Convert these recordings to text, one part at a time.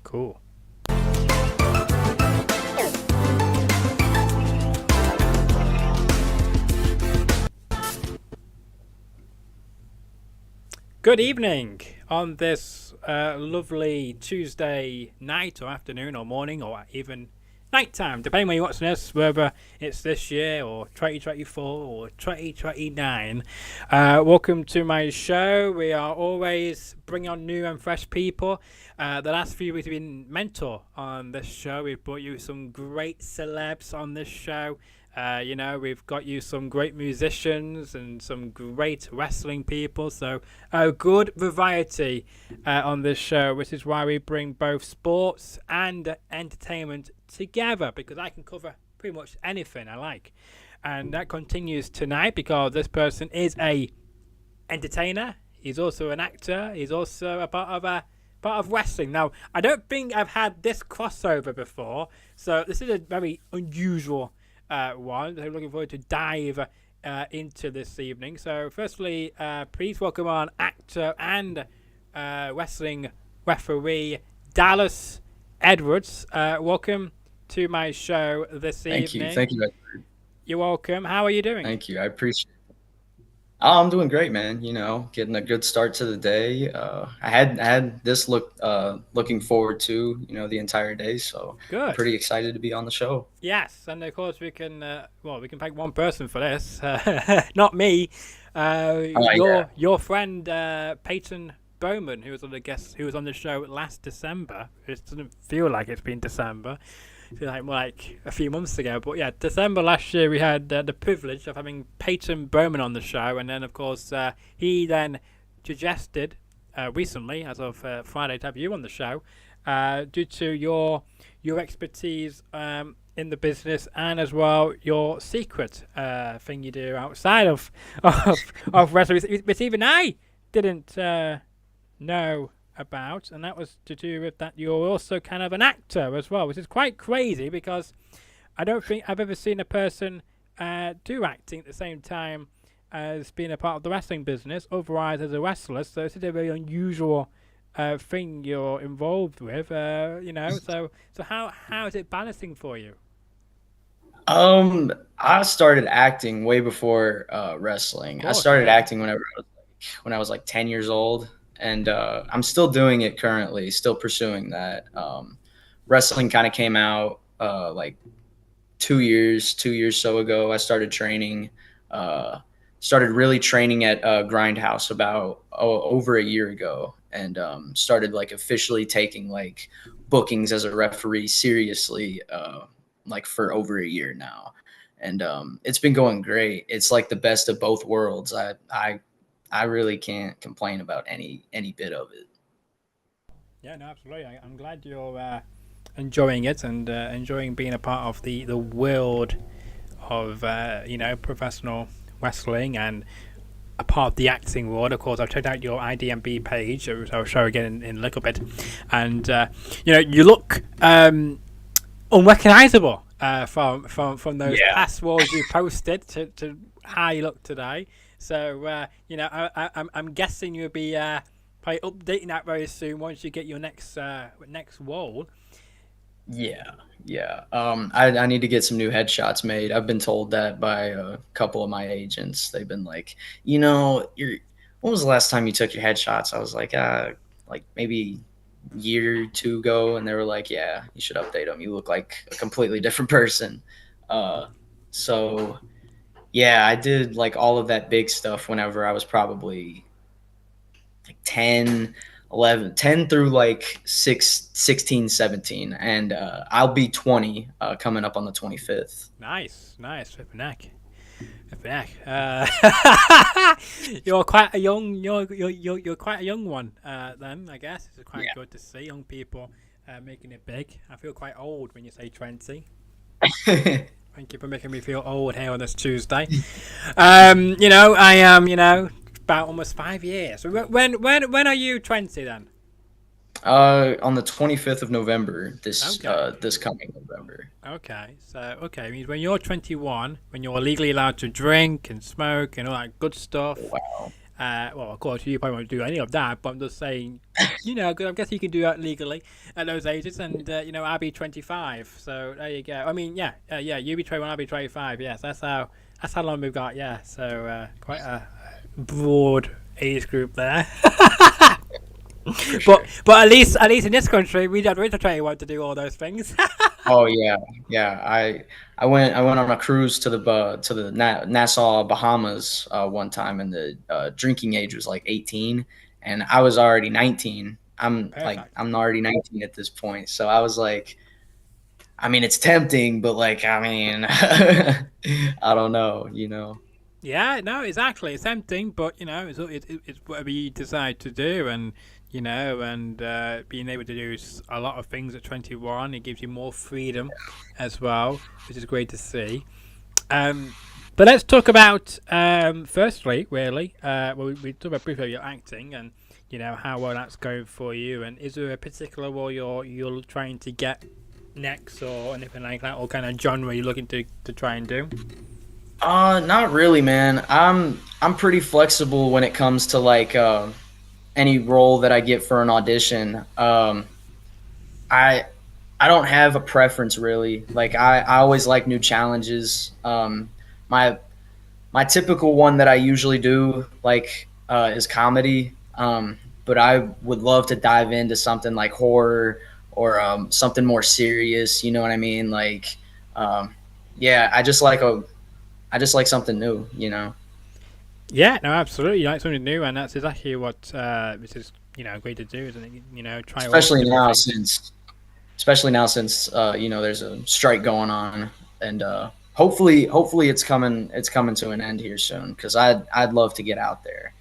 Cool. Good evening on this lovely Tuesday night or afternoon or morning or even nighttime, depending when you're watching this, whether it's this year or 2024 or 2029. Welcome to my show. We are always bringing on new and fresh people. The last few weeks we've been mentor on this show. We've brought you some great celebs on this show. We've got you some great musicians and some great wrestling people. So a good variety on this show, which is why we bring both sports and entertainment together, because I can cover pretty much anything I like. And that continues tonight because this person is a entertainer. He's also an actor. He's also a part of wrestling. Now, I don't think I've had this crossover before, so this is a very unusual one. So I'm looking forward to dive into this evening. So firstly, please welcome on actor and wrestling referee Dallas Edwards. Welcome to my show this evening. Thank you. You're welcome. How are you doing? Thank you. I appreciate it. Oh, I'm doing great, man. Getting a good start to the day. I had this looking forward to, the entire day. So Good. I'm pretty excited to be on the show. Yes, and of course we can pick one person for this. Not me. Your friend Peyton Bowman, who was on the show last December. It doesn't feel like it's been December. It's like a few months ago, but yeah, December last year we had the privilege of having Peyton Bowman on the show, and then of course he then suggested recently, as of Friday, to have you on the show due to your expertise in the business and as well your secret thing you do outside of wrestling, which even I didn't know about, and that was to do with that you're also kind of an actor as well, which is quite crazy because I don't think I've ever seen a person do acting at the same time as being a part of the wrestling business, otherwise as a wrestler. So it's a very unusual thing you're involved with, so how is it balancing for you? I started acting way before wrestling. I started acting when I was like 10 years old. And I'm still doing it currently, still pursuing that. Wrestling kind of came out like 2 years so ago. I started training, started really training at Grindhouse about over a year ago, and started like officially taking like bookings as a referee seriously like for over a year now. And it's been going great. It's like the best of both worlds. I really can't complain about any bit of it. Yeah, no, absolutely. I'm glad you're enjoying it and enjoying being a part of the world of professional wrestling and a part of the acting world. Of course, I've checked out your IDMB page, which I'll show again in a little bit, and you look unrecognizable from those past roles you posted to how you look today. So, I'm guessing you'll be probably updating that very soon once you get your next role. Yeah. I need to get some new headshots made. I've been told that by a couple of my agents. They've been like, when was the last time you took your headshots? I was like maybe a year or two ago, and they were like, yeah, you should update them. You look like a completely different person. So. Yeah, I did like all of that big stuff whenever I was probably like 10 through like 16, 17. And I'll be 20 coming up on the 25th. Nice. Flipping heck. You're quite a young one then, I guess. It's quite good to see young people making it big. I feel quite old when you say 20. Thank you for making me feel old here on this Tuesday. I am, about almost 5 years. So when are you 20 then? On the 25th of November, this coming November. Okay, so means when you're 21, when you're legally allowed to drink and smoke and all that good stuff. Wow. Well, of course, you probably won't do any of that, but I'm just saying, 'cause I guess you can do that legally at those ages, and I'll be 25, so there you go. I mean, you be 21, I'll be 25. Yes, that's how long we've got. Yeah, so quite a broad age group there. For sure. But at least in this country, we don't reach 21 to do all those things. Oh yeah, yeah. I went on a cruise to the Nassau, Bahamas one time, and the drinking age was like 18, and I was already 19. Perfect. I'm already 19 at this point, so I was like, I mean, it's tempting, but like, I mean, I don't know. Yeah, no, exactly. It's tempting, but it's whatever you decide to do, and being able to do a lot of things at 21, it gives you more freedom as well, which is great to see. Um, but let's talk about firstly, really. We talked about briefly your acting and how well that's going for you, and is there a particular role you're trying to get next or anything like that, or kind of genre you're looking to try and do? Not really, man. I'm pretty flexible when it comes to like any role that I get for an audition. I I don't have a preference really. Like I always like new challenges. My my typical one that I usually do is comedy. But I would love to dive into something like horror or something more serious. You know what I mean? Um, yeah, I just like something new. You know. Yeah, no, absolutely. You like something new, and that's exactly what this is. Great to do, isn't it? Try all Especially different now things. since especially now since there's a strike going on, and hopefully it's coming to an end here soon because I'd love to get out there.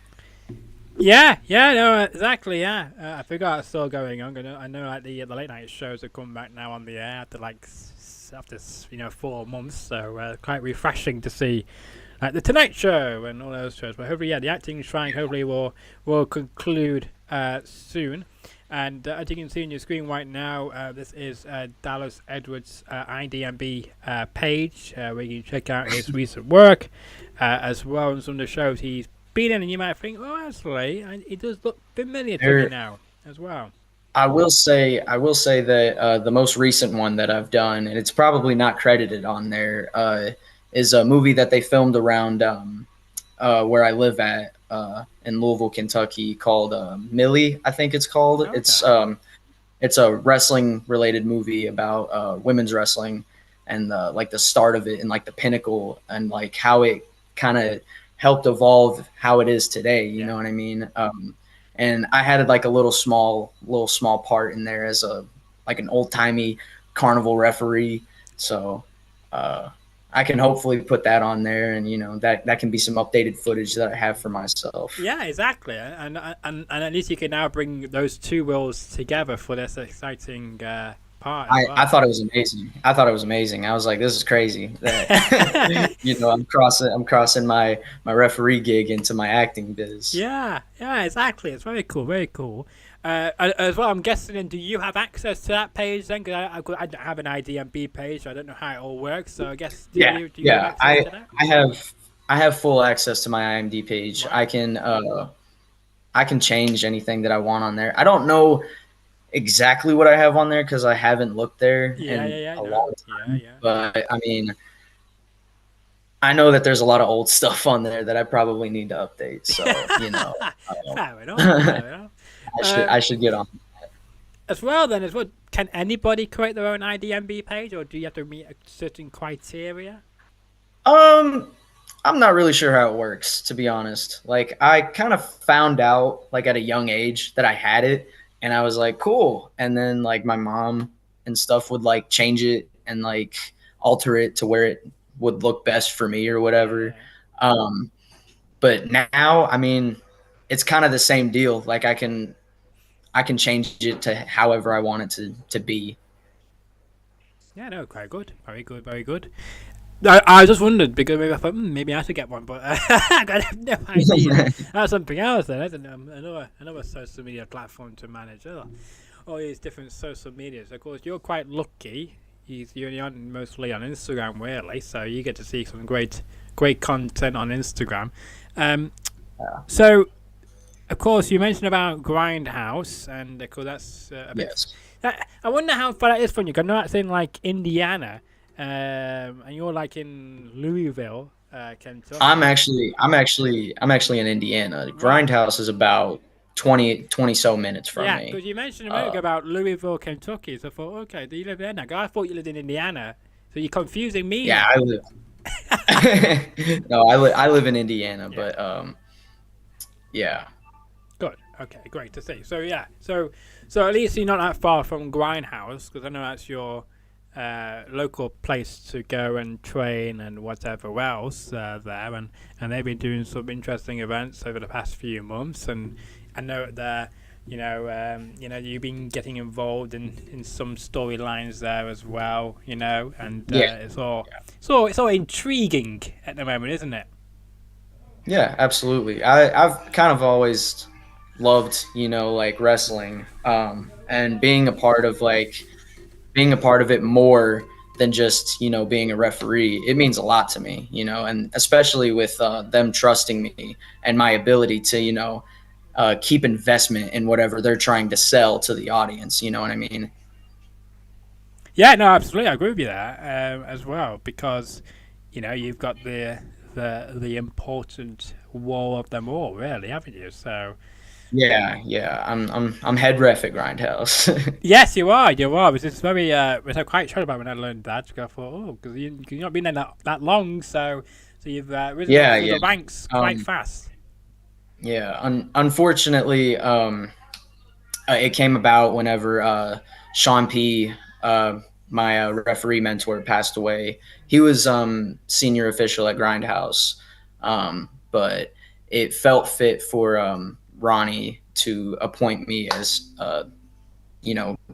Yeah, no, exactly. Yeah, I forgot it's still going on. I know, like the late night shows are coming back now on the air after after 4 months. So quite refreshing to see like the Tonight Show and all those shows. But hopefully, yeah, the acting strike hopefully will conclude soon. And as you can see on your screen right now, this is Dallas Edwards' IDMB page, where you can check out his recent work, as well as some of the shows he's been in. And you might think, oh, actually, it does look familiar to me There, now, as well. I will say that the most recent one that I've done, and it's probably not credited on there, is a movie that they filmed around where I live at in Louisville, Kentucky, called Millie. I think it's called. Okay. It's a wrestling related movie about women's wrestling and like the start of it and like the pinnacle and like how it kind of helped evolve how it is today. You Yeah. know what I mean? And I had like a little small part in there as a like an old timey carnival referee. So uh, I can hopefully put that on there, and that can be some updated footage that I have for myself. Yeah, exactly. And at least you can now bring those two worlds together for this exciting part as I well. thought it was amazing. I thought it was amazing. I was like, this is crazy that I'm crossing my referee gig into my acting biz. Yeah, exactly. It's very cool, very cool. As well, I'm guessing. And do you have access to that page then? Because I don't have an IDMB page, so I don't know how it all works. So I guess Yeah, do you have yeah. access to that? I have I have full access to my IMD page. Right. I can change anything that I want on there. I don't know exactly what I have on there because I haven't looked there in Yeah. a No. long time. Yeah. But I mean, I know that there's a lot of old stuff on there that I probably need to update. So Fair enough. I Fair enough. should Uh, I should get on. as well, can anybody create their own IDMB page, or do you have to meet a certain criteria? Um, I'm not really sure how it works, to be honest. Like, I kind of found out like at a young age that I had it, and I was like, cool. And then like my mom and stuff would like change it and like alter it to where it would look best for me or whatever. Yeah. Um, but now, I mean, it's kind of the same deal. Like I can change it to however I want it to be. Yeah, no, quite good. Very good, very good. I just wondered because maybe I thought maybe I should get one, but I have no idea. That's something else then, isn't it? Another social media platform to manage. Oh, all these different social medias. Of course, you're quite lucky. You're on, mostly on Instagram, really, so you get to see some great content on Instagram. Um, So, of course, you mentioned about Grindhouse, and of course that's a big. Yes. I wonder how far that is from you. 'Cause I know that's in like Indiana, and you're like in Louisville, Kentucky. I'm actually in Indiana. Right. Grindhouse is about 20 so minutes from Yeah, me. because you mentioned a minute ago Uh, about Louisville, Kentucky. So I thought, okay, do you live there now? 'Cause I thought you lived in Indiana. So you're confusing me yeah, now. I live. No, I live in Indiana, Yeah. but yeah, Good. Okay, great to see. So yeah, so at least you're not that far from Grindhouse, because I know that's your local place to go and train and whatever else there, and they've been doing some interesting events over the past few months, and I know that you've been getting involved in some storylines there as well, and yeah, it's all intriguing at the moment, isn't it? yeah, absolutely. I've kind of always loved, like wrestling, and being a part of it more than just being a referee. It means a lot to me, and especially with them trusting me and my ability to keep investment in whatever they're trying to sell to the audience. You know what I mean? Yeah, no, absolutely, I agree with you there as well because you've got the important wall of them all, really, haven't you? So Yeah, yeah. I'm head ref at Grindhouse. yes, you are. Which is very, which I'm quite shocked about when I learned that. Because I thought, oh, because you've not been there that long, so you've risen up Yeah, through yeah. the ranks quite Um, fast. yeah. Unfortunately, it came about whenever Sean P, my referee mentor, passed away. He was senior official at Grindhouse, but it felt fit for Ronnie to appoint me as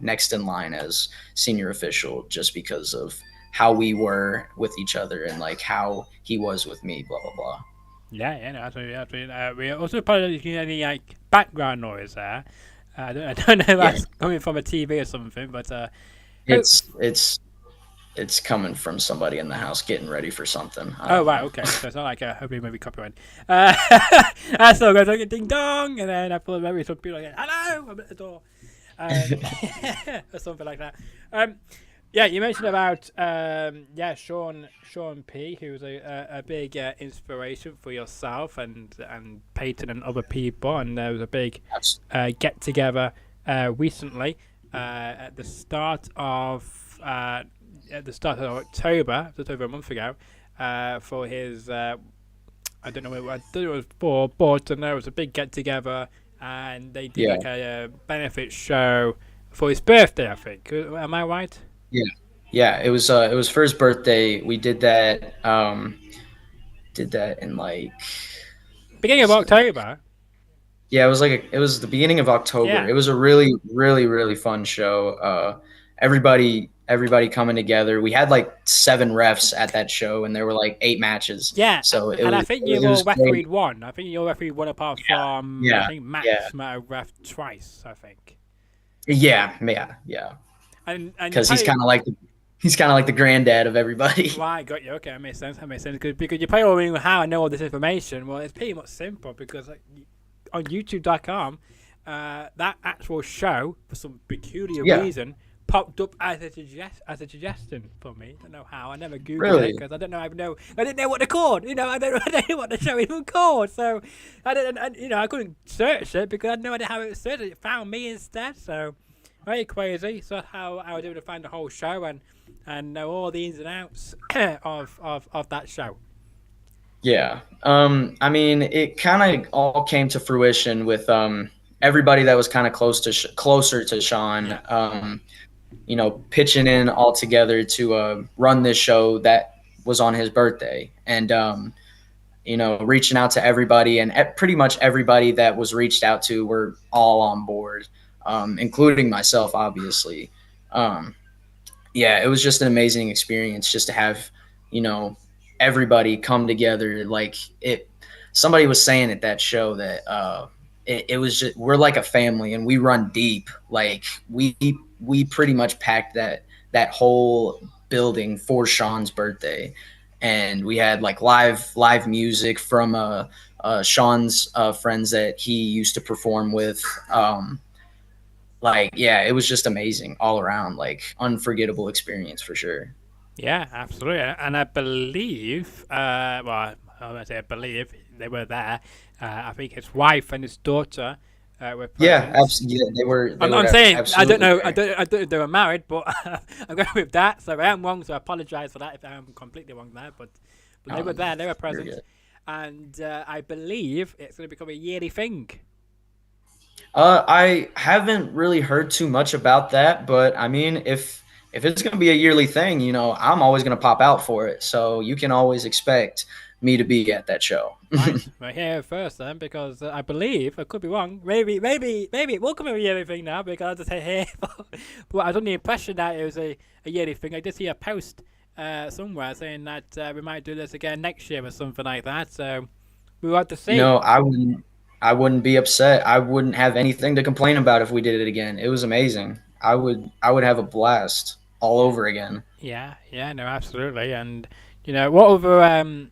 next in line as senior official, just because of how we were with each other and like how he was with me. Blah blah blah. Yeah, yeah, no, absolutely, absolutely. We also apologize any like background noise there. I don't know if Yeah, that's coming from a TV or something, but hope. it's coming from somebody in the house getting ready for something. I Oh don't right, know. okay. So it's not like a hopefully maybe copyright. Uh, I still go like ding dong, and then I thought maybe some people like hello, I'm at the door, um, or something like that. Um, yeah, you mentioned about Sean P, who was a big inspiration for yourself and Peyton and other people, and there was a big get together recently at the start of October, just over a month ago, for his I don't know what it was for, but I know it was a big get together, and they did Yeah, like a benefit show for his birthday. I think. Am I right? yeah, yeah. It was for his birthday. We did that in like Beginning of October. yeah, it was the beginning of October. Yeah. It was a really, really, really fun show. Everybody coming together. We had like 7 refs at that show, and there were like 8 matches. Yeah, So and I think you it all was great. refereed one. I think you all refereed one apart from I Yeah, think yeah, Max might have ref twice. I think. yeah. And you Because play. he's kind of like the granddad of everybody. Right, got you. Okay, that makes sense. That makes sense. Because you play all in how I know all this information. Well, it's pretty much simple because like, on YouTube.com, that actual show for some peculiar Yeah, reason popped up as a suggestion for me. I don't know how. I never googled it really. because I don't know. I didn't know what to call. I don't know what the show even called. So I didn't. I couldn't search it because I had no idea how it was searched. It found me instead. So very crazy. So how I was able to find the whole show and know all the ins and outs of that show. Yeah. I mean, it kind of all came to fruition with everybody that was kind of closer to Sean. Yeah. Pitching in all together to run this show that was on his birthday, and reaching out to everybody, and pretty much everybody that was reached out to were all on board, including myself, obviously. Um, yeah, it was just an amazing experience just to have, you know, everybody come together. Like it, somebody was saying at that show that it was just we're like a family and we run deep. Like we pretty much packed that whole building for Sean's birthday, and we had like live music from Sean's friends that he used to perform with. Like, yeah, it was just amazing all around, like unforgettable experience for sure. Yeah, absolutely. And I believe, well, I won't say I believe they were there. I think his wife and his daughter were Yeah, present. absolutely. Yeah, they I'm were saying I don't absolutely know. there. I don't know if they were married, but I'm going with that. So I am wrong. So I apologise for that if I am completely wrong there. But they were there. They were You're present, good. and I believe it's going to become a yearly thing. I haven't really heard too much about that, but I mean, if it's going to be a yearly thing, I'm always going to pop out for it. So you can always expect me to be at that show. Right, we're here first then, because I believe I could be wrong. Maybe it will come a yearly thing now because I say here, but I was under the impression that it was a yearly thing. I did see a post somewhere saying that we might do this again next year or something like that. So we will have to You see. know, I wouldn't be upset. I wouldn't have anything to complain about if we did it again. It was amazing. I would have a blast all over again. Yeah, yeah, no, absolutely. And what other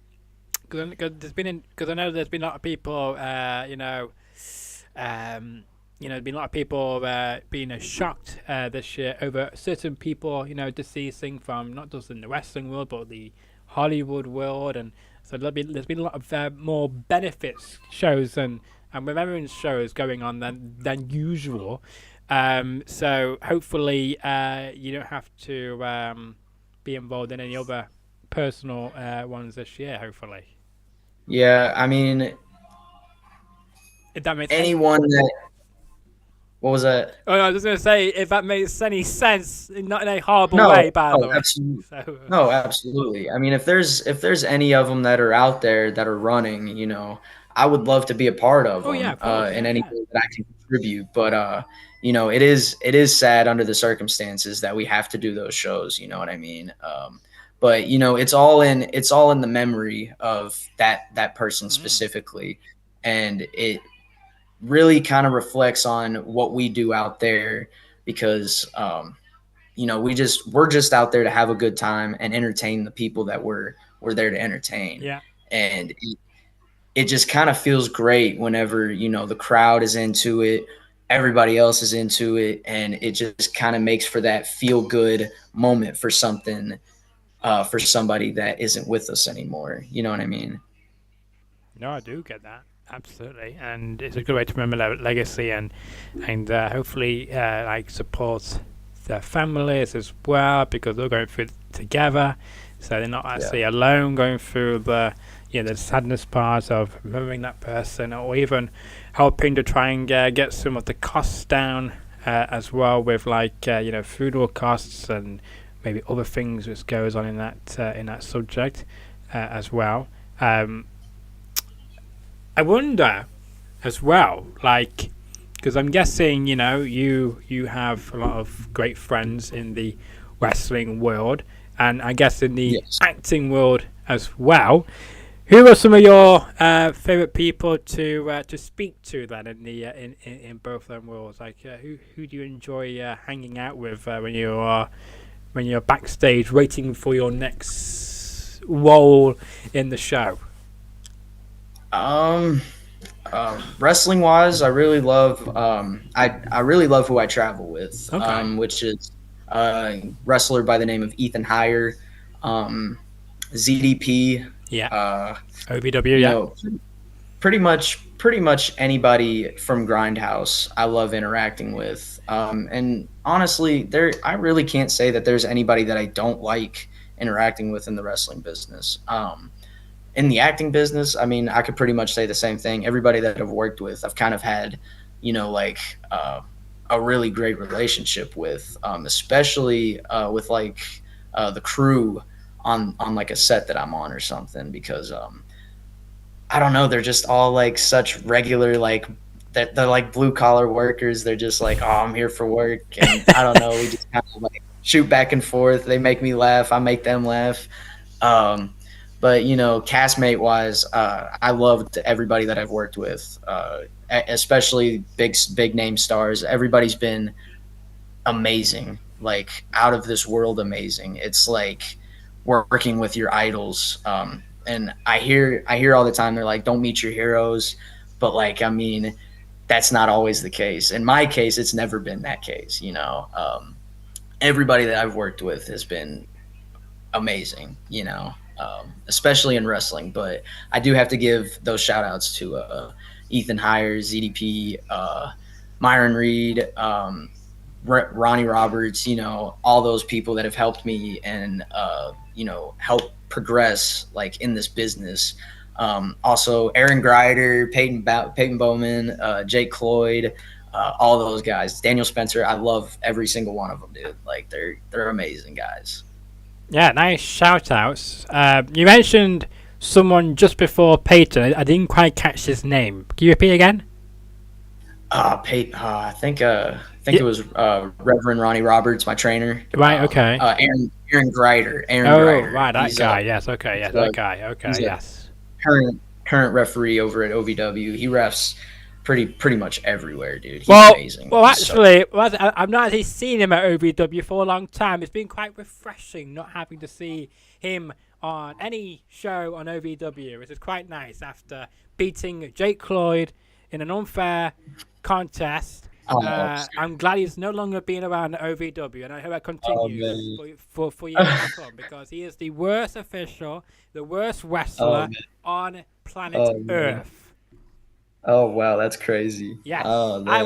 because because I know there's been a lot of people there's been a lot of people being shocked this year over certain people, deceasing from not just in the wrestling world but the Hollywood world, and so there's been a lot of more benefits shows and remembrance shows going on than usual. So hopefully you don't have to be involved in any other personal ones this year. Hopefully, Yeah, I mean, if that makes any. anyone that what was that? Oh, no, I was just gonna say if that makes any sense, not in a horrible No, way, by no, the way. absolutely. So No, absolutely. I mean, if there's any of them that are out there that are running, I would love to be a part of oh yeah, them of course, in yeah, any yeah, way that I can contribute. But it is sad under the circumstances that we have to do those shows. You know what I mean? But it's all in the memory of that person mm, specifically, and it really kind of reflects on what we do out there because we're just out there to have a good time and entertain the people that we're there to entertain. yeah. And it just kind of feels great whenever the crowd is into it, everybody else is into it, and it just kind of makes for that feel good moment for something, for somebody that isn't with us anymore. You know what I mean? No, I do get that absolutely, and it's a good way to remember their legacy and hopefully like support their families as well because they're going through it together, so they're not Yeah. actually alone going through the sadness part of remembering that person, or even helping to try and get some of the costs down as well with like funeral costs and maybe other things which goes on in that subject as well. Um, I wonder as well, like, because I'm guessing you have a lot of great friends in the wrestling world, and I guess in the Yes. acting world as well. Who are some of your favorite people to speak to then in the in both them worlds? Like, who do you enjoy hanging out with when you're backstage waiting for your next role in the show? Um, Wrestling wise, I really love who I travel with, Okay. which is a wrestler by the name of Ethan Heyer, um, ZDP, Yeah. uh, OVW. you Yeah. know, pretty much anybody from Grindhouse. I love interacting with, and honestly, I really can't say that there's anybody that I don't like interacting with in the wrestling business. In the acting business, I mean, I could pretty much say the same thing. Everybody that I've worked with, I've kind of had, like a really great relationship with, especially with like the crew on like a set that I'm on or something, because I don't know, they're just all like such regular like they're like blue collar workers. They're just like, oh, I'm here for work, and I don't know, we just kind of like shoot back and forth. They make me laugh, I make them laugh. Um, but castmate wise, I loved everybody that I've worked with, especially big name stars. Everybody's been amazing, like out of this world amazing. It's like working with your idols. And I hear all the time they're like, don't meet your heroes, but like I mean, that's not always the case. In my case, it's never been that case. Everybody that I've worked with has been amazing. Especially in wrestling. But I do have to give those shout outs to Ethan Hires, ZDP, Myron Reed, Ronnie Roberts, all those people that have helped me and, help progress like in this business. Also, Aaron Greider, Peyton Bowman, Jake Cloyd, all those guys. Daniel Spencer, I love every single one of them, dude. Like they're amazing guys. Yeah, nice shout outs. You mentioned someone just before Peyton. I didn't quite catch his name. Can you repeat again? Peyton. I think it was Reverend Ronnie Roberts, my trainer. Right. Okay. Aaron Greider. Right, that guy. Yes. Okay. Yes, that guy. Okay. Yes. Current referee over at OVW. He refs pretty much everywhere, dude. He's amazing. Well, actually, I've not actually seen him at OVW for a long time. It's been quite refreshing not having to see him on any show on OVW. It is quite nice after beating Jake Cloyd in an unfair contest. I'm glad he's no longer being around at OVW, and I hope that continues for years to come, because he is the worst official, the worst wrestler on planet Earth. Oh wow, that's crazy. Yes, man, I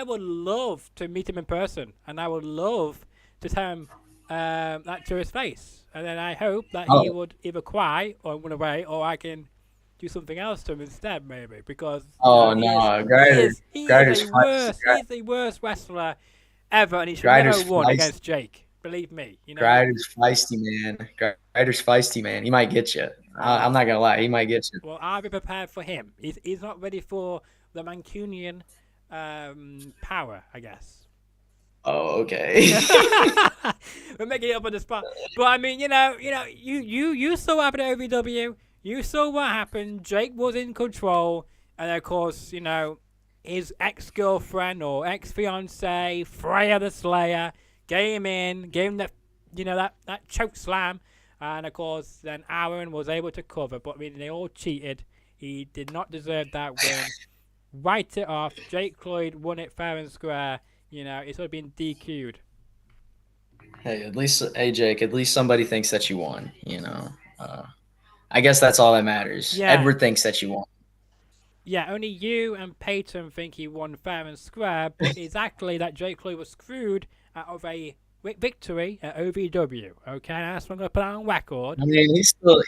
would love to meet him in person, and I would love to tell him that to his face, and then I hope that he would either cry or run away, or I can do something else to him instead, maybe, because Greider's he's the worst wrestler ever, and he should never have won against Jake. Believe me, Greider's feisty, man. Greider's feisty, man. He might get you. I'm not gonna lie, he might get you. Well, I'll be prepared for him. He's not ready for the Mancunian power, I guess. Oh, okay. We're making it up on the spot, but I mean, you saw what happened at OVW. You saw what happened. Jake was in control, and of course, his ex-girlfriend or ex-fiance, Freya the Slayer, gave him that choke slam, and of course, then Aaron was able to cover. But I mean, they all cheated. He did not deserve that win. Write it off. Jake Cloyd won it fair and square. It's sort of been DQ'd. Hey, Jake, at least somebody thinks that you won. I guess that's all that matters. Yeah. Edward thinks that you won. Yeah, only you and Peyton think he won fair and square, but it's actually that Jake Cloyd was screwed out of a victory at OVW. Okay, that's what I'm gonna put out on record. I mean, he's still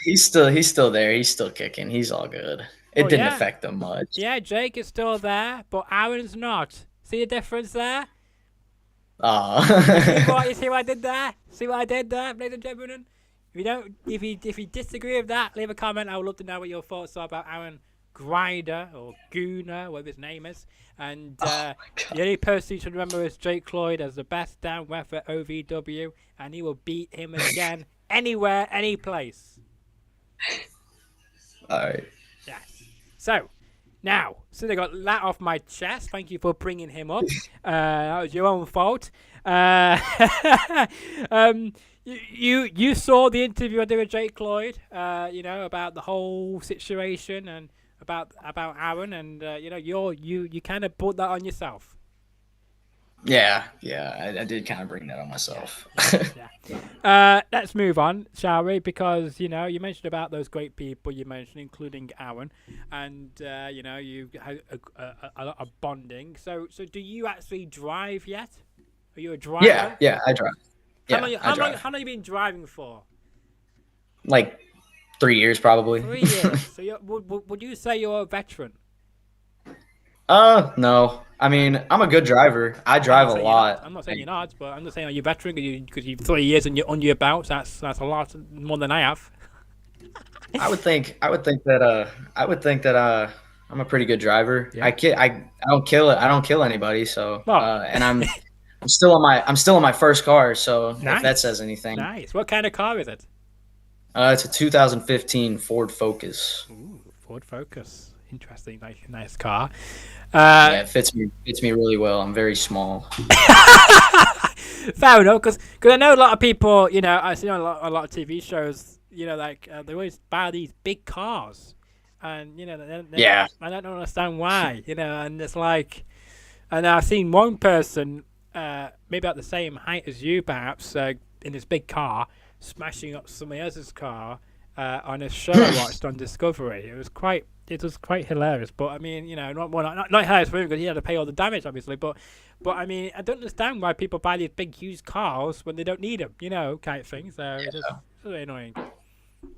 there. He's still kicking. He's all good. It didn't affect them much. Yeah, Jake is still there, but Aaron's not. See the difference there? You see what I did there? See what I did there, ladies and gentlemen? If you disagree with that, leave a comment. I would love to know what your thoughts are about Aaron Greider or Gooner, whatever his name is. And the only person you should remember is Jake Cloyd as the best down ref at OVW, and he will beat him again anywhere, any place. All right. Yes. So now, since I got that off my chest, thank you for bringing him up. That was your own fault. You saw the interview I did with Jake Cloyd, about the whole situation and about Aaron, and you kind of brought that on yourself. Yeah, I did kind of bring that on myself. Yeah. Let's move on, shall we? Because you mentioned about those great people you mentioned, including Aaron, and you had a lot of bonding. So do you actually drive yet? Are you a driver? Yeah, I drive. How long have you been driving for? Like 3 years, probably. 3 years. So would you say you're a veteran? No. I mean, I'm a good driver. I drive a lot. I'm not saying you're not, but I'm just saying, are you a veteran? Because you've 3 years under your belt. That's a lot more than I have. I would think that I'm a pretty good driver. Yeah. I don't kill it. I don't kill anybody. So and I'm still on my first car. So nice. If that says anything. Nice. What kind of car is it? It's a 2015 Ford Focus. Ooh, Ford Focus. Interesting. Nice car. Yeah, it fits me really well. I'm very small. Fair enough, because I know a lot of people. I've seen a lot of TV shows. they always buy these big cars, and Yeah. I don't understand why, and it's like, and I've seen one person, maybe at the same height as you, perhaps, in his big car, smashing up somebody else's car on a show I watched on Discovery. It was quite hilarious. But I mean, not hilarious for him because he had to pay all the damage, obviously. But I mean, I don't understand why people buy these big, huge cars when they don't need them, kind of thing. So it's really annoying.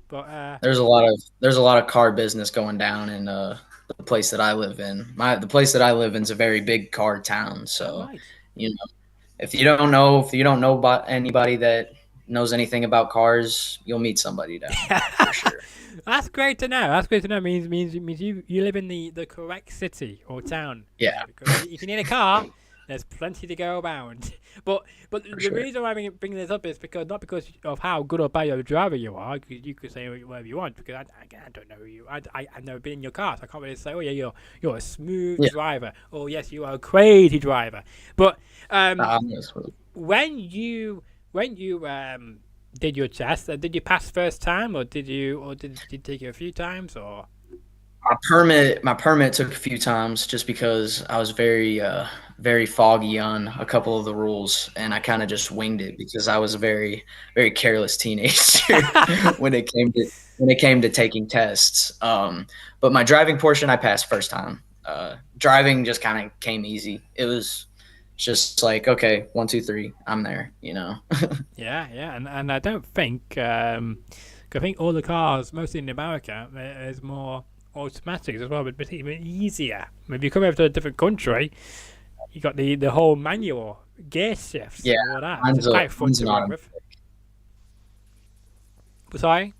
But there's a lot of car business going down in the place that I live in. The place that I live in is a very big car town. So, right. you know, if you don't know about anybody that knows anything about cars, you'll meet somebody down there for sure. That's great to know. That's great to know. Means you live in the correct city or town. Yeah, Because if you need a car, there's plenty to go around. But the sure. reason why I'm bringing this up is not because of how good or bad of a driver you are. You could say whatever you want because I don't know you. I've never been in your car, so I can't really say. Oh yeah, you're a smooth driver. Oh yes, you are a crazy driver. But when you did your test, did you pass first time, or did you take it a few times, or? My permit took a few times just because I was very foggy on a couple of the rules, and I kind of just winged it because I was a very very careless teenager when it came to taking tests. But my driving portion I passed first time. Driving just kind of came easy. It was just like, okay, 1, 2, 3, I'm there. Yeah, and I don't think I think all the cars, mostly in America, is more automatics as well, but it's even easier. If you come over to a different country, you got the whole manual gear shifts Yeah, and all that. It's quite fun to work with. Sorry?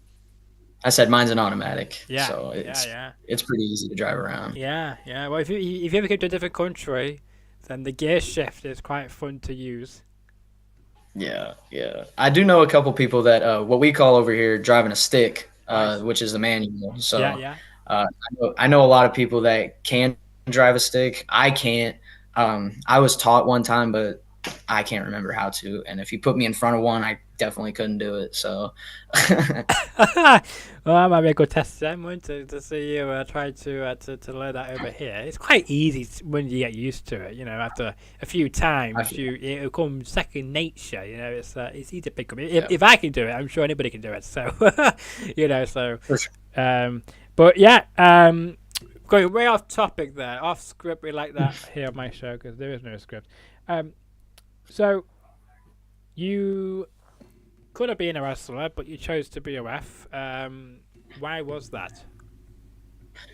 I said mine's an automatic. Yeah, So yeah. it's pretty easy to drive around. Yeah. Well, if you ever go to a different country, then the gear shift is quite fun to use. Yeah. I do know a couple people that what we call over here driving a stick, Nice. which is the manual. So Yeah. I know a lot of people that can drive a stick. I can't. I was taught one time, but I can't remember how to. And if you put me in front of one, I definitely couldn't do it. So Well, that might be a good test then, won't it, to see you try to learn that over here. It's quite easy when you get used to it. After a few times, it'll become second nature. It's easy to pick up. If I can do it, I'm sure anybody can do it. So, so. For sure. But yeah, going way off topic there, off script. We like that here on my show because there is no script. So you could have been a wrestler, but you chose to be a ref. Why was that?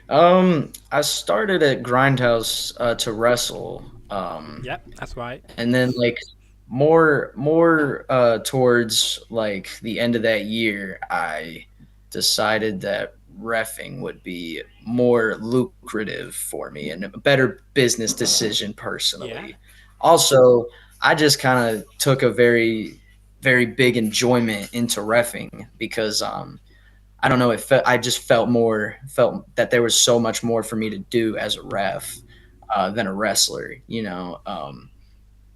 I started at Grindhouse to wrestle. Yep, that's right. And then like more towards like the end of that year, I decided that reffing would be more lucrative for me and a better business decision personally. Yeah. Also, I just kind of took a very very big enjoyment into reffing because I don't know, I just felt that there was so much more for me to do as a ref than a wrestler,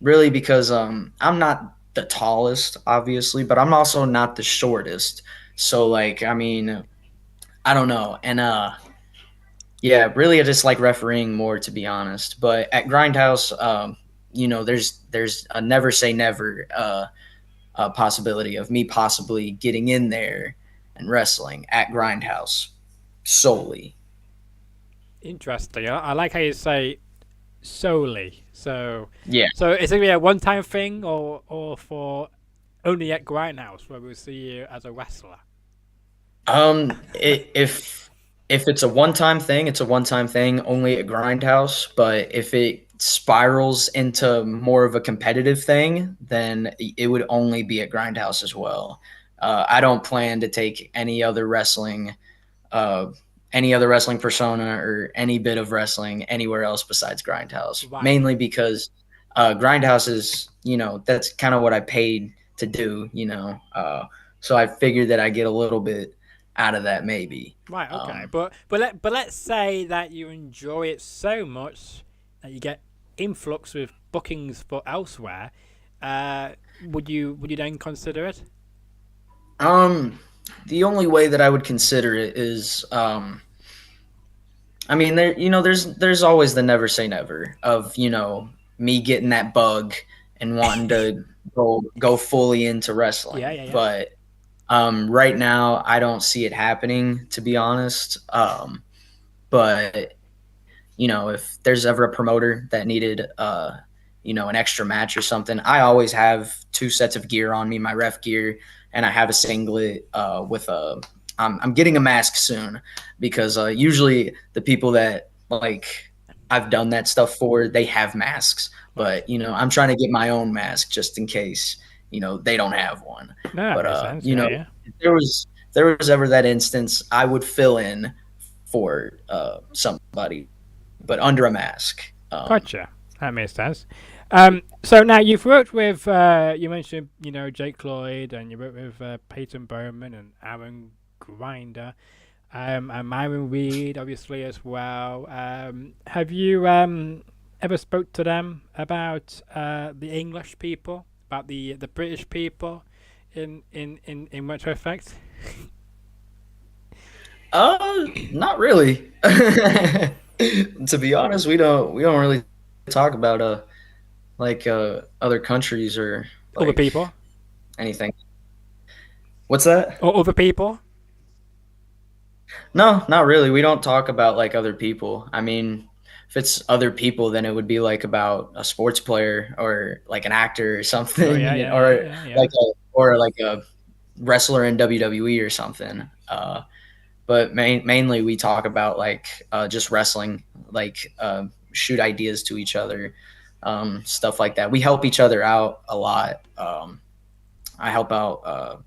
really because I'm not the tallest, obviously, but I'm also not the shortest. So like, I mean, I don't know. And yeah, really I just like refereeing more, to be honest. But at Grindhouse, there's a never say never possibility of me possibly getting in there and wrestling at Grindhouse solely. Interesting. I like how you say solely. So Yeah. So is it gonna be a one-time thing, or for only at Grindhouse where we'll see you as a wrestler? If it's a one-time thing, it's a one-time thing only at Grindhouse. But if it spirals into more of a competitive thing, then it would only be at Grindhouse as well. I don't plan to take any other wrestling persona or any bit of wrestling anywhere else besides Grindhouse. Right. Mainly because Grindhouse is, that's kind of what I paid to do, so I figured that I get a little bit out of that maybe. Right. Okay. But let's say that you enjoy it so much that you get influx with bookings for elsewhere. Would you then consider it? The only way that I would consider it is, I mean, there's always the never say never of me getting that bug and wanting to go fully into Yeah, wrestling, yeah, yeah. but right now I don't see it happening, to be honest. But if there's ever a promoter that needed, an extra match or something, I always have two sets of gear on me, my ref gear, and I have a singlet with a. I'm getting a mask soon because usually the people that like I've done that stuff for, they have masks, Nice. but I'm trying to get my own mask just in case they don't have one. No, that But makes sense. Yeah, yeah. if there was ever that instance, I would fill in for somebody, but under a mask. Gotcha. That makes sense. So now you've worked with, you mentioned, Jake Lloyd, and you worked with Peyton Bowman and Aaron Grinder, and Myron Reed, obviously, as well. Have you ever spoke to them about the English people, about the British people in retrospect? Not really. To be honest, we don't really talk about like other countries or Other like people? anything. What's that? Or other people? No, not really. We don't talk about like other people. I mean, if it's other people, then it would be like about a sports player or like an actor or Oh, something, yeah, yeah, yeah, or yeah, yeah. like a wrestler in WWE or something. But mainly we talk about like just wrestling, like shoot ideas to each other, stuff like that. We help each other out a lot. I help out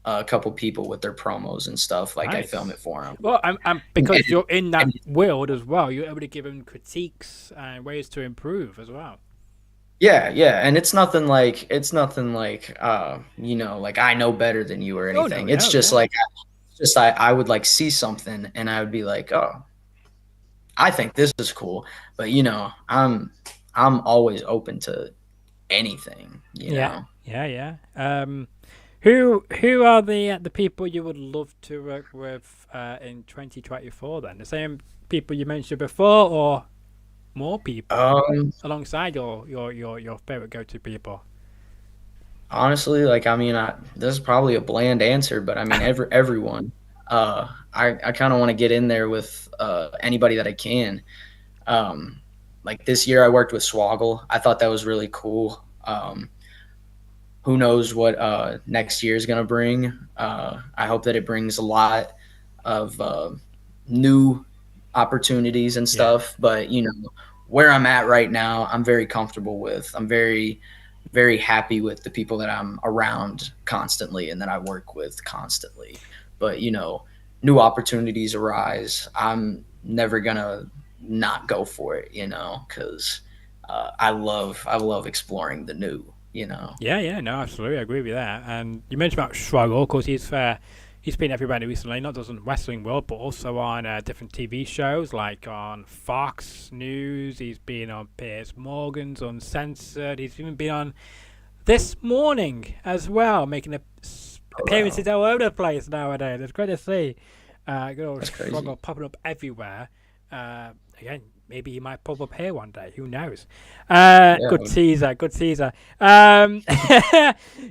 a couple people with their promos and stuff. Like I film Nice. it for them. Well, I'm And, because and, you're in that and world as well. You're able to give them critiques and ways to improve as well. yeah, yeah, and it's nothing like like I know better than you or Oh no, anything. It's no, just yeah, like I would like see something and I would be like, oh, I think this is cool, but I'm always open to anything. yeah, yeah, yeah. Who are the people you would love to work with in 2024? Then the same people you mentioned before, or more people Um, alongside your favorite go-to people? Honestly, like I mean, this is probably a bland answer, but I mean, everyone. I kind of want to get in there with anybody that I can. Um, like this year, I worked with Swoggle. I thought that was really cool. Who knows what next year is going to bring? I hope that it brings a lot of new opportunities and Yeah, stuff. But where I'm at right now, I'm very comfortable with. I'm very, very happy with the people that I'm around constantly and that I work with constantly. But new opportunities arise. I'm never gonna not go for it, because I love exploring the new. yeah, yeah. No, absolutely, I agree with that. And you mentioned about Struggle. Of course, he's been everywhere recently, not just in the wrestling world, but also on different TV shows like on Fox News. He's been on Piers Morgan's Uncensored. He's even been on This Morning as well, making appearances Wow, all over the place nowadays. It's great to see. Good old that's crazy. Struggle popping up everywhere. Again, maybe he might pop up here one day. Who knows? Yeah. Good teaser. Good teaser.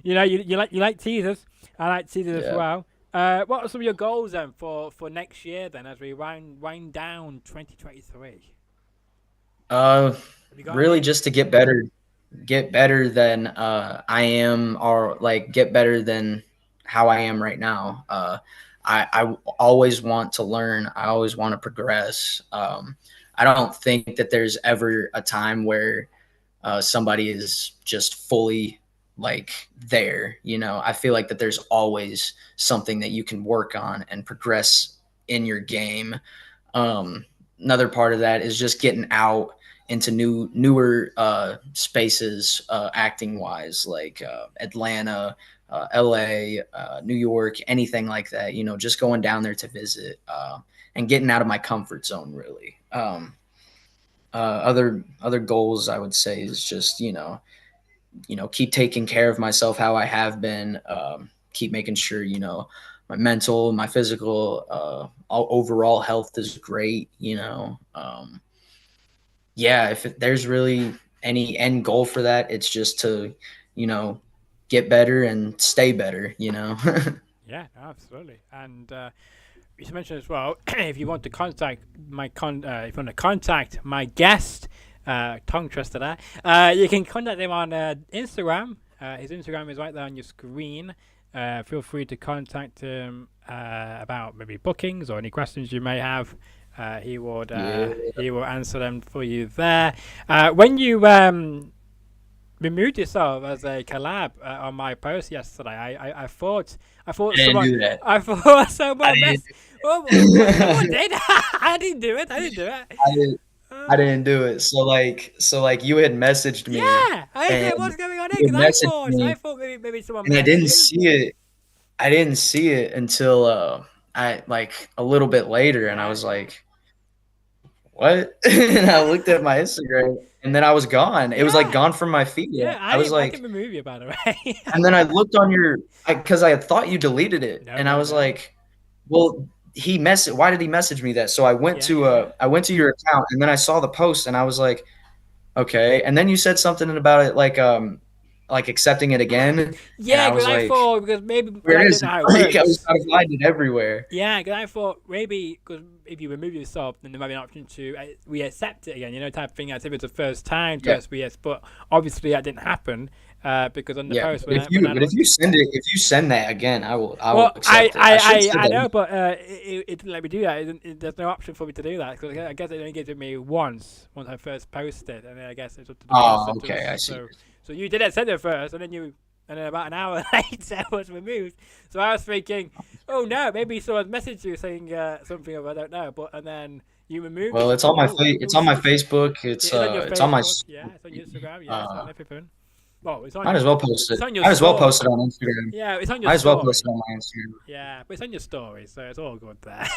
You like teasers. I like teasers as Yeah. well. What are some of your goals then for next year then as we wind down 2023? Uh, Have you got Really any? just to get better than I am, or like get better than how I am right now. I always want to learn. I always want to progress. I don't think that there's ever a time where somebody is just fully like there. I feel like that there's always something that you can work on and progress in your game. um, Another part of that is just getting out into newer spaces, acting wise, like Atlanta, LA, New York, anything like that. Just going down there to visit, and getting out of my comfort zone, really. Other goals I would say is just keep taking care of myself how I have been. Keep making sure my mental, my physical, overall health is great. Yeah, if there's really any end goal for that, it's just to, you know, get better and stay better. Yeah, absolutely. And you mentioned as well, if you want to contact if you want to contact my guest, tongue twister there, you can contact him on Instagram. His Instagram is right there on your screen. Feel free to contact him about maybe bookings or any questions you may have. He would he will answer them for you there. When you removed yourself as a collab on my post yesterday, I thought I didn't someone do that. I thought I someone didn't. messed. Oh, someone did. I didn't do it. I didn't do it. I didn't. I didn't do it. So like you had messaged me, Yeah, I and said what's going on here you because had messaged I me, thought maybe someone and I messaged didn't you. see it. I didn't see it until I like a little bit later, and I Yeah, was like, "What?" And I looked at my Instagram, and then I was gone. It was like yeah, gone from my feed. yeah. I was I didn't like, remove you by the way. and then I looked on because I had thought you deleted it, No, and I no, was no. like, "Well, why did he message me that?" So Yeah, yeah. I went to your account, and then I saw the post, and I was like, "Okay." And then you said something about it, like accepting it again, and Yeah, I because was I like, thought because "Where I is didn't know it?" how it Like I was works. trying to find it everywhere. Yeah, because I thought maybe because if you remove yourself, then there might be an option to we-accept it again, type of thing. As if it's the first time to Yeah, SBS, but obviously that didn't happen because on the yeah. post But when I if you looked. if you send that again, I will Well, accept it. I should send I it. know, but it didn't let me do that. There's no option for me to do that because I guess it only gives it me once I first posted, and then I guess it's up to the Oh, person to. okay, I see. So you did send it first, and then about an hour later it was removed. So I was thinking, oh no, maybe someone messaged you saying something of I don't know, but and then you removed it. Well, So I thought, it's oh on my sheesh. Facebook. It's on your It's on my Facebook, yeah. It's on your Instagram, yeah. It's on uh everything. Well, might as well post it. it's on your Might as well store. post it on Instagram. Yeah, it's on your Might as well post story. it on my Instagram. Yeah, but it's on your story, so it's all good there.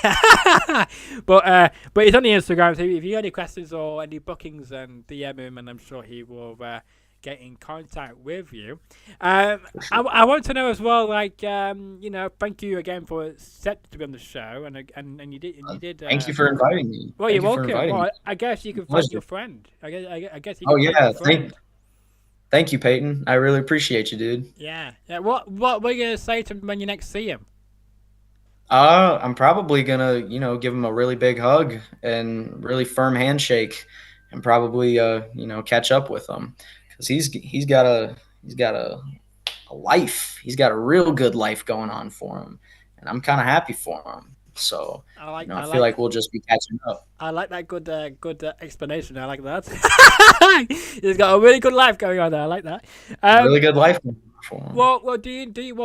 But it's on the Instagram. So if you got any questions or any bookings, then DM him, and I'm sure he will get in contact with you. I want to know as well, like thank you again for accepting to be on the show, and you did. Thank you for inviting me. Well, Thank you're you for welcome. inviting me. Well, I guess you can thank Pleasure. your friend. I guess you Oh can thank your yeah, friend. thank you, Peyton. I really appreciate you, dude. Yeah, yeah. What were you gonna say to him when you next see him? I'm probably gonna, give him a really big hug and really firm handshake, and probably, catch up with him, because he's got a life. He's got a real good life going on for him, and I'm kind of happy for him. So, I I feel like like we'll just be catching up. I like that good explanation. I like that. He's got a really good life going on there. I like that. Really good life going on for him. Well,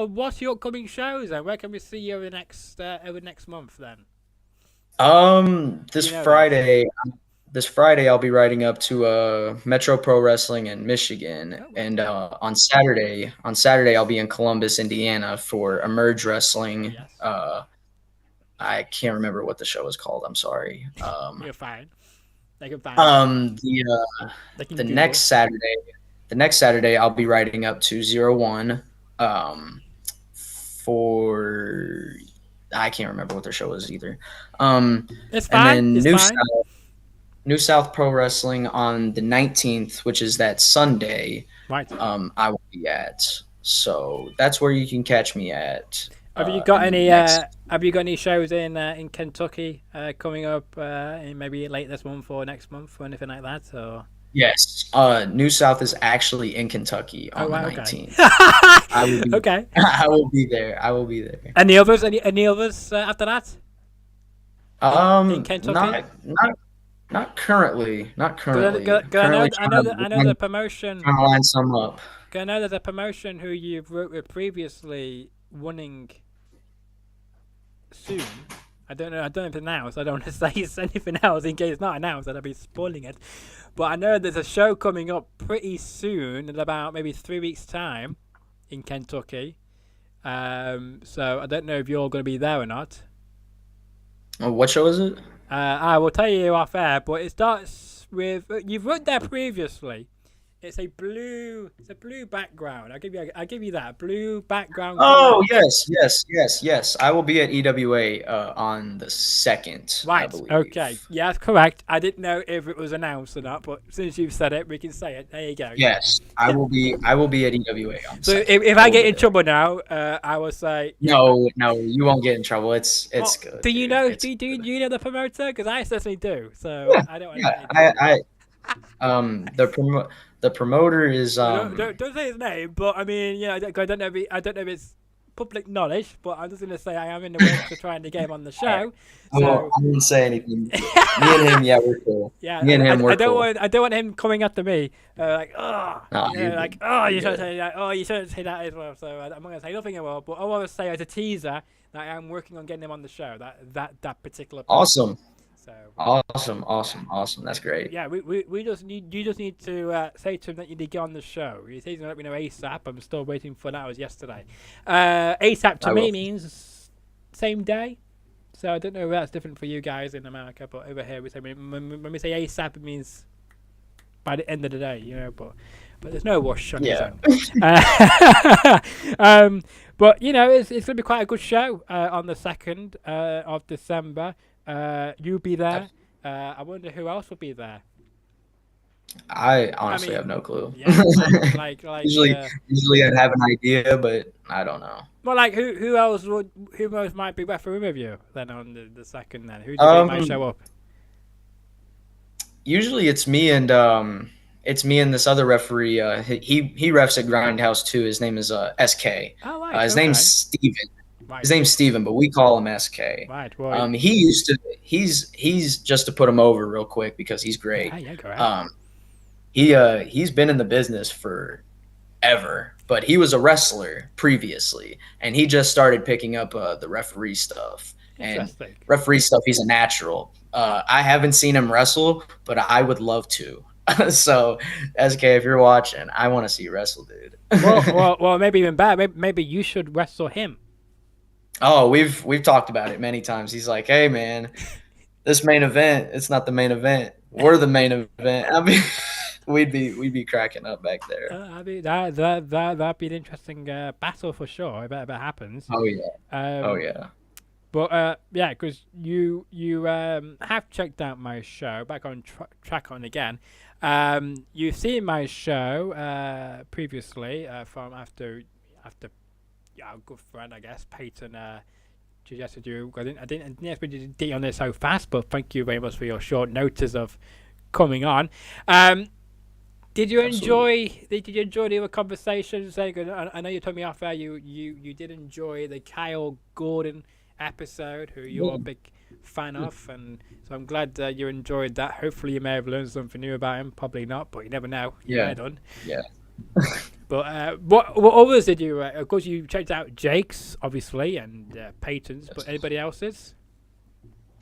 what's your upcoming shows then? Where can we see you over next month then? Do This you know that? Friday, I'll be riding up to Metro Pro Wrestling in Michigan, Oh, and okay. on Saturday I'll be in Columbus, Indiana for Emerge Wrestling. Yes, I can't remember what the show is called. I'm sorry. you're fine. They can find it. They The can Google. next Saturday I'll be riding up to 01 for I can't remember what their show is either. It's And fine. then It's fine. New South Pro Wrestling on the 19th, which is that Sunday. Right. I will be at. So that's where you can catch me at. In the next. Have you got any shows in Kentucky coming up in maybe late this month or next month or anything like that? Or Yes. New South is actually in Kentucky oh on the wow, okay. 19th. I will be. Okay. I will be there. I will be there. Any others? Any others after that in Kentucky? Not currently. Not currently. I Currently I know the promotion. trying to line some up. 'Cause I know there's a promotion who you've worked with previously running soon. I don't know. I don't know if it's announced. I don't want to say anything else in case it's not announced. I'd be spoiling it. But I know there's a show coming up pretty soon, in about maybe 3 weeks' time, in Kentucky. So I don't know if you're going to be there or not. What show is it? I will tell you off air, but it starts with you've worked there previously. It's a blue background. I'll give you that blue background color. Oh yes, yes, yes, yes. I will be at EWA on the second, I Right. Okay. believe. Yeah, that's correct. I didn't know if it was announced or not, but since you've said it, we can say it. There you go. Yes, I will be. I will be at EWA on the So second. if I I will get be in there. trouble now, I will say, yeah. No, no, you won't get in trouble. It's Well, good, do you dude. know? It's good. Do you know the promoter? Because I certainly do. So Yeah, I don't want to yeah. get in trouble. The promoter is Well, don't say his name, but I mean, yeah, I don't know I don't know if it's public knowledge, but I'm just gonna say I am in the works of trying to get him on the show. So I won't say anything. Me and him, yeah, we're cool. yeah, Me and him, we're cool. I don't want him coming after me, like No, you're like good. you You're shouldn't good. say that, you shouldn't say that as well. So I'm not gonna say nothing at all, but I want to say as a teaser that I am working on getting him on the show. That particular person. Awesome. So Awesome. yeah. Awesome. Awesome. That's great. Yeah, we just need you just need to say to him that you need to get on the show. He's gonna let me know ASAP. I'm still waiting for that. It was yesterday. ASAP to I me will. means same day. So I don't know if that's different for you guys in America, but over here we say when we say ASAP, it means by the end of the day, you know. But there's no rush on his Yeah. end. But you know, it's gonna be quite a good show on the 2nd of December. You'll be there. I wonder who else will be there. I I honestly mean, have no clue. yeah, Usually, usually I'd have an idea, but I don't know. well, like who else might be refereeing with you then on the 2nd? Then who do you think might Um, show up? Usually it's me and this other referee. He refs at Grindhouse too. His name is SK. Oh right, His name's okay, Steven. right, His name's Steven, but we call him SK. right. Well, He used to. He's just to put him over real quick because he's yeah, great. yeah, correct. He's been in the business for ever, but he was a wrestler previously, and he just started picking up the referee stuff. And Interesting. referee stuff, he's a natural. I haven't seen him wrestle, but I would love to. So, SK, if you're watching, I want to see you wrestle, dude. Well, maybe even better. Maybe you should wrestle him. Oh, we've talked about it many times. He's like, "Hey, man, this main event, it's not the main event. We're the main event." I mean, we'd be cracking up back there. I mean that'd be an interesting battle for sure if that happens. Oh yeah. Oh Um, yeah. but yeah, because you have checked out my show. Back on track on again. You've seen my show previously from after yeah, our good friend I guess Peyton suggested you. I didn't expect you to get on this so fast, but thank you very much for your short notice of coming on. Um, Did you Absolutely. enjoy? Did you enjoy the other conversations? I know you told me off air you did enjoy the Kyle Gordon episode, who you're a Yeah. big fan of, and so I'm glad you enjoyed that. Hopefully, you may have learned something new about him. Probably not, but you never know. You may Yeah. have done. Yeah. But what others did you? Of course, you checked out Jake's, obviously, and Peyton's. But anybody else's?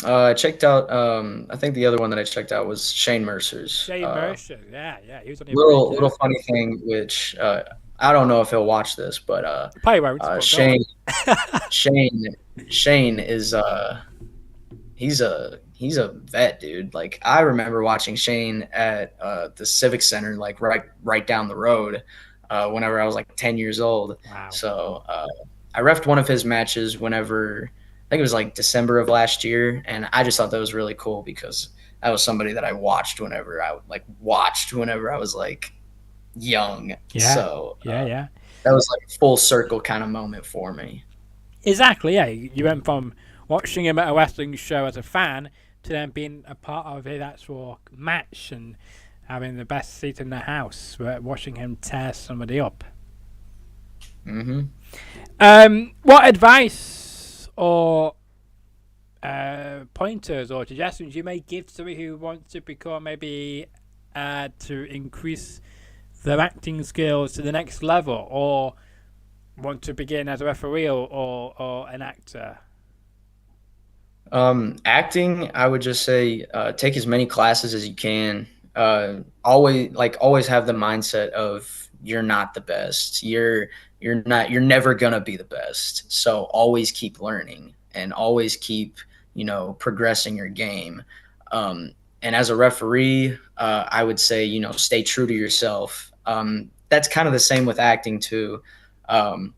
I checked out. I think the other one that I checked out was Shane Mercer's. Shane Mercer. Yeah, he was on the break. Little funny thing, which I don't know if he'll watch this, but Probably won't. But go on. Shane Shane is he's a vet, dude. Like I remember watching Shane at the Civic Center, like right down the road, whenever I was like 10 years old. Wow. So I refed one of his matches whenever I think it was like December of last year, and I just thought that was really cool because that was somebody that I watched whenever I was like young. Yeah. So Yeah. that was like a full circle kind of moment for me. Exactly, yeah. You went from watching him at a wrestling show as a fan to then being a part of his actual match and having the best seat in the house, watching him tear somebody up. Hmm. What advice or pointers or suggestions you may give to somebody who wants to become maybe to increase their acting skills to the next level or want to begin as a referee or an actor? Acting, I would just say take as many classes as you can. Always have the mindset of you're not the best. You're never gonna be the best. So always keep learning and always keep progressing your game. And as a referee, I would say, stay true to yourself. That's kind of the same with acting too. Um,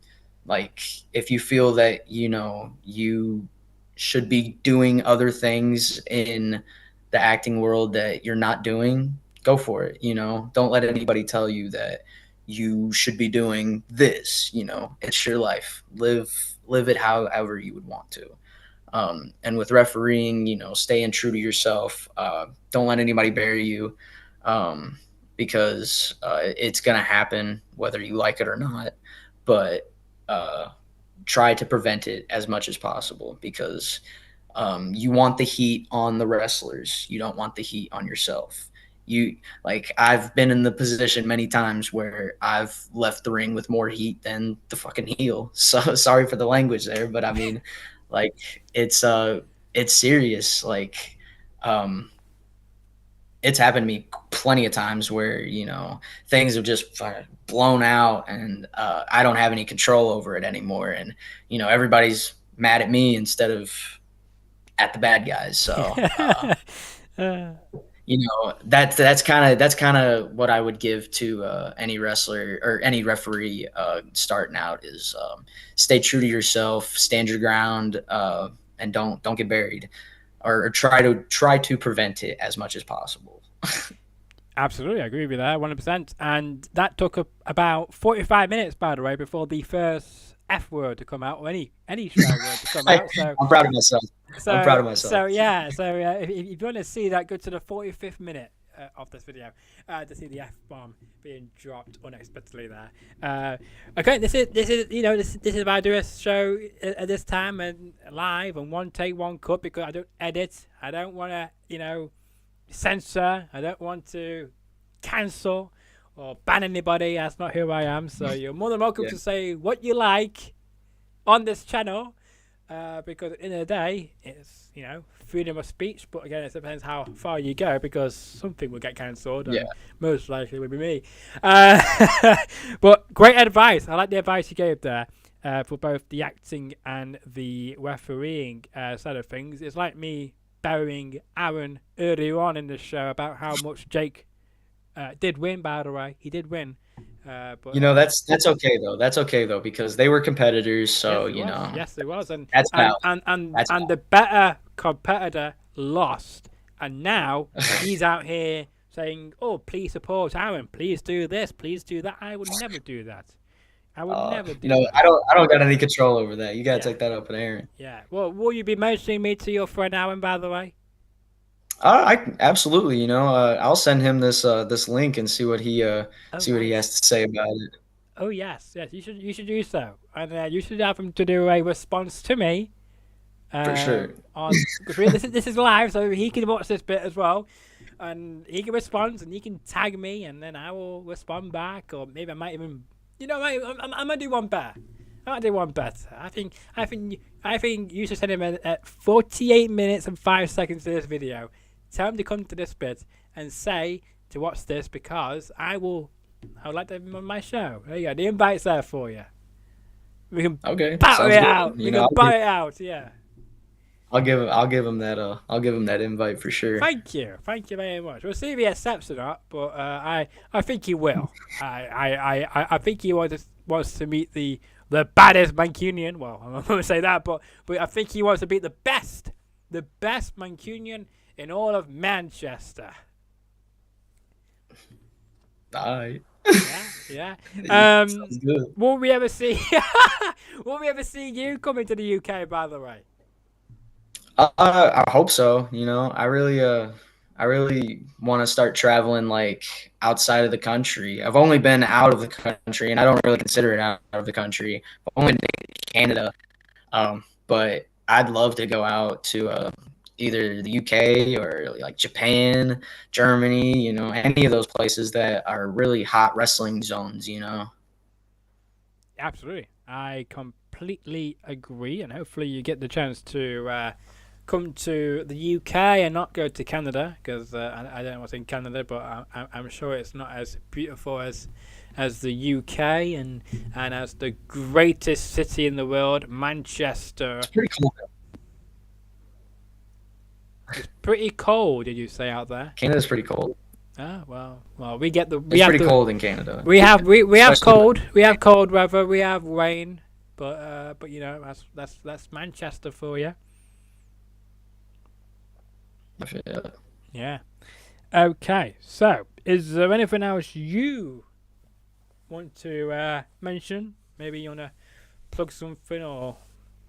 like if you feel that, you should be doing other things in the acting world that you're not doing, go for it. Don't let anybody tell you that you should be doing this. It's your life. Live it however you would want to. And with refereeing, staying true to yourself. Don't let anybody bury you, because it's going to happen whether you like it or not. But try to prevent it as much as possible, because you want the heat on the wrestlers. You don't want the heat on yourself. I've been in the position many times where I've left the ring with more heat than the fucking heel. So sorry for the language there, but I mean, like it's serious. Um, it's happened to me plenty of times where things have just blown out, and I don't have any control over it anymore, and everybody's mad at me instead of at the bad guys. So that's kind of what I would give to any wrestler or any referee starting out is stay true to yourself, stand your ground, and don't get buried, or try to prevent it as much as possible. Absolutely, I agree with that 100%. And that took about 45 minutes, by the way, before the first F word to come out, or any swear word to come out. So I'm proud of myself. I'm proud of myself. So yeah, if you want to see that, go to the 45th minute of this video to see the F-bomb being dropped unexpectedly there. Okay, this is about to do a show at this time and live and one take, one cut, because I don't edit. I don't want to censor. I don't want to cancel or ban anybody. That's not who I am. So you're more than welcome to say what you like on this channel, because at the end of the day, it's freedom of speech. But again, it depends how far you go, because something will get cancelled, and most likely will be me. But great advice. I like the advice you gave there for both the acting and the refereeing side of things. It's like me burying Aaron earlier on in the show about how much Jake did win. By the way, he did win. But that's okay though. That's okay though, because they were competitors. So yes, it was, and that's and the better competitor lost, and now he's out here saying, "Oh, please support Aaron. Please do this. Please do that." I would never do that. I would never do that. I don't got any control over that. You gotta take that up with Aaron. Yeah. Well, will you be mentioning me to your friend Aaron, by the way? I absolutely. I'll send him this link and see what he what he has to say about it. Oh yes. You should do so, and you should have him to do a response to me. For sure. Because this is live, so he can watch this bit as well, and he can respond, and he can tag me, and then I will respond back, or maybe I might even, I might do one better. I might do one better. I think you should send him at 48 minutes and 5 seconds to this video. Tell him to come to this bit and say to watch this, because I would like to have him on my show. There you go. The invite's there for you. We can battle it out. We can battle it out. Yeah. I'll give him that invite for sure. Thank you very much. We'll see if he accepts or not, but I think he will. I think he wants to meet the baddest Mancunian. Well, I'm not going to say that, but I think he wants to beat the best Mancunian in all of Manchester. Alright. Yeah. Sounds good. Will we ever see you coming to the UK, by the way? I hope so. I really want to start traveling outside of the country. I've only been out of the country, and I don't really consider it out of the country. I've only been to Canada, but I'd love to go out to either the UK or Japan, Germany. Any of those places that are really hot wrestling zones. Absolutely, I completely agree, and hopefully you get the chance to come to the UK and not go to Canada, because I don't know what's in Canada, but I'm sure it's not as beautiful as the UK and as the greatest city in the world, Manchester. It's pretty cool. It's pretty cold, did you say out there? Canada's pretty cold. Ah, well, we get the It's pretty cold in Canada. we have Especially cold, we have cold weather, we have rain, but you know that's Manchester for you. yeah. Yeah. Okay. So, is there anything else you want to mention? Maybe you want to plug something or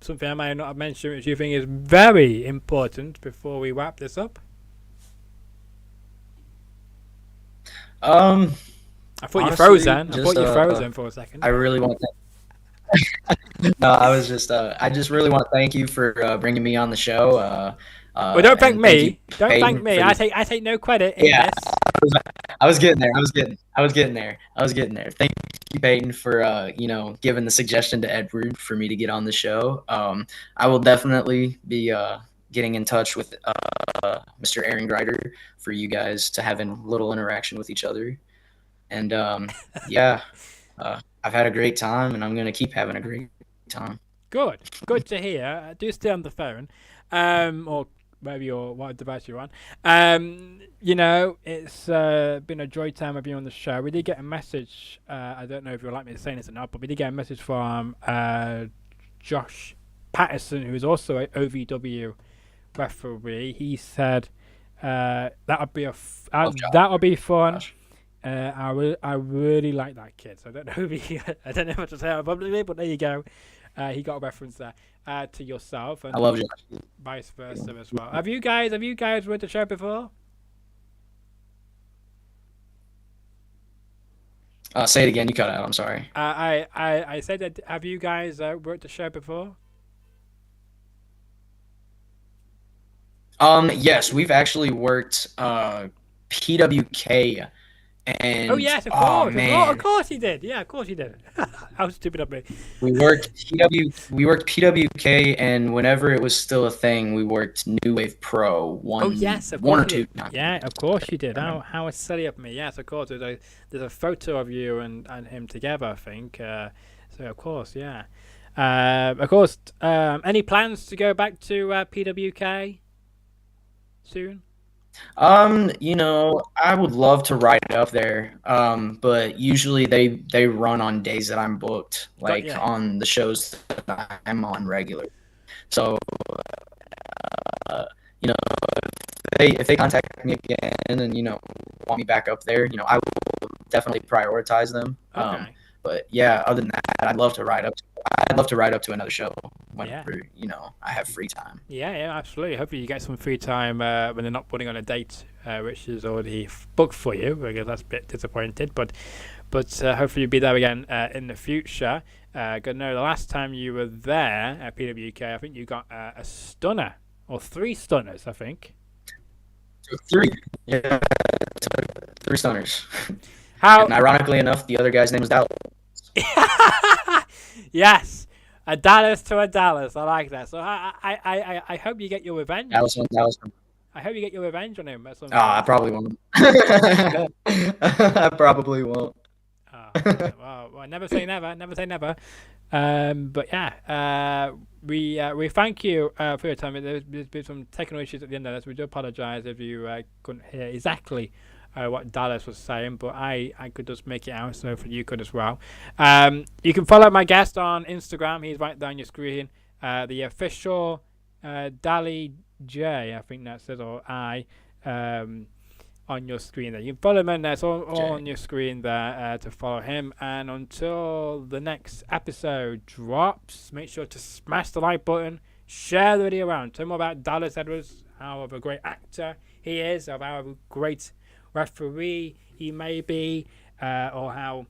something I might not have mentioned which you think is very important before we wrap this up? Um, I thought you Honestly, froze then. I just thought you froze then for a second. I really want to. No, I was just I just really want to thank you for bringing me on the show. Well, don't thank And thank you, me. Don't thank Peyton, me. for the. I take no credit in Yeah, this. I was getting there. I was getting there. I was getting there. Thank you, Peyton, for giving the suggestion to Edward for me to get on the show. I will definitely be getting in touch with Mr. Aaron Grider for you guys to having a little interaction with each other. And yeah, I've had a great time, and I'm gonna keep having a great time. Good to hear. Do stay on the phone, or maybe your what device you're on. You know, it's been a joy time of you on the show. We did get a message. I don't know if you'll like me saying this or not, but we did get a message from Josh Patterson, who is also a OVW referee. He said that'll be that'll be fun. Gosh. I really like that kid. So I don't know if he, I don't know what to say publicly, but there you go. He got a reference there to yourself, and I love Josh. vice versa as well. Have you guys read the show before? Say it again. You cut out. I'm sorry. I said that. Have you guys worked the show before? Yes, we've actually worked PWK, Oh and yes, of oh course. Of man, course he did. Yeah, of course he did. How stupid of me. we worked PWK, and whenever it was still a thing, we worked New Wave Pro Oh yes, of one course or you two did. times. Yeah, of course you did. I remember. How silly of me. Yes, of course. There's a photo of you and him together. I think. So of course, yeah. Of course. Any plans to go back to PWK soon? I would love to ride up there, but usually they run on days that I'm booked, Got like yeah. on the shows that I'm on regular. So, uh, you know, if they contact me again and want me back up there, I will definitely prioritize them. Okay. But yeah, other than that, I'd love to ride up to another show Yeah. whenever I have free time. Yeah, absolutely. Hopefully you get some free time when they're not putting on a date, which is already booked for you, because that's a bit disappointed. But hopefully you'll be there again in the future. Good know the last time you were there at PWK, I think you got a stunner or 3 stunners, I think. Three, yeah, three stunners. How? And ironically enough, the other guy's name was Dallas. Yes, a Dallas to a Dallas. I like that. So I hope you get your revenge. Dallas. I hope you get your revenge on him at some Oh, I point. probably won't. I probably won't. Well, never say never. Never say never. But yeah, we thank you for your time. There's been some technical issues at the end of this. We do apologise if you couldn't hear exactly what Dallas was saying, but I could just make it out, so for you could as well. You can follow my guest on Instagram. He's right there on your screen. The official Dali J, I think that says, or I, on your screen there. You can follow him, and that's all on your screen there to follow him. And until the next episode drops, make sure to smash the like button, share the video around. Tell more about Dallas Edwards, how of a great actor he is, of how great referee he may be, or how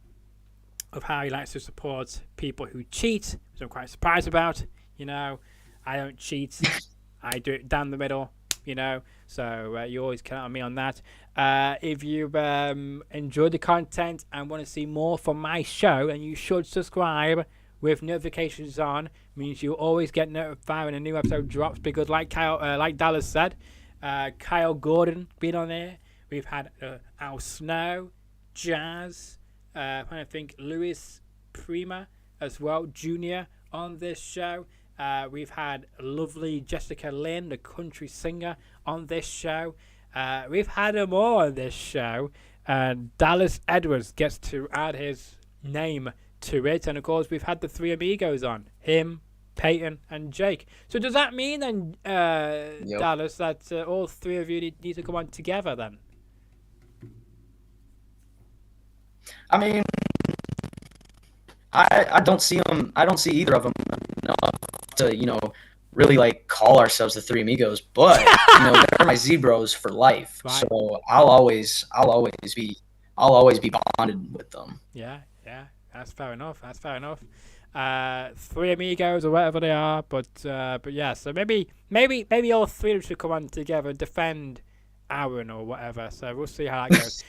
he likes to support people who cheat, which I'm quite surprised about. I don't cheat. I do it down the middle, so you always count on me on that. If you've enjoyed the content and want to see more from my show, and you should subscribe with notifications on, means you always get notified when a new episode drops, because like Dallas said, Kyle Gordon been on there. We've had Al Snow, Jazz, I think Louis Prima as well, Junior, on this show. We've had lovely Jessica Lynn, the country singer, on this show. We've had them all on this show. And Dallas Edwards gets to add his name to it. And, of course, we've had the three amigos on. Him, Peyton, and Jake. So does that mean then, Dallas, that all three of you need to come on together then? I mean, I don't see them. I don't see either of them enough to really like call ourselves the Three Amigos. But they're my Zebros for life. Right. So I'll always be bonded with them. Yeah, that's fair enough. Three Amigos or whatever they are, but yeah. So maybe all three of them should come on together and defend Aaron or whatever. So we'll see how that goes.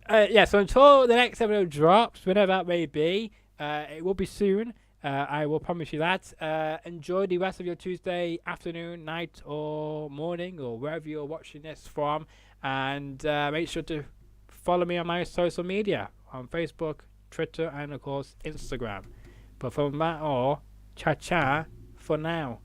Yeah, so until the next episode drops, whenever that may be, it will be soon. I will promise you that. Enjoy the rest of your Tuesday afternoon, night, or morning, or wherever you're watching this from. And make sure to follow me on my social media, on Facebook, Twitter, and, of course, Instagram. But from that all, cha-cha for now.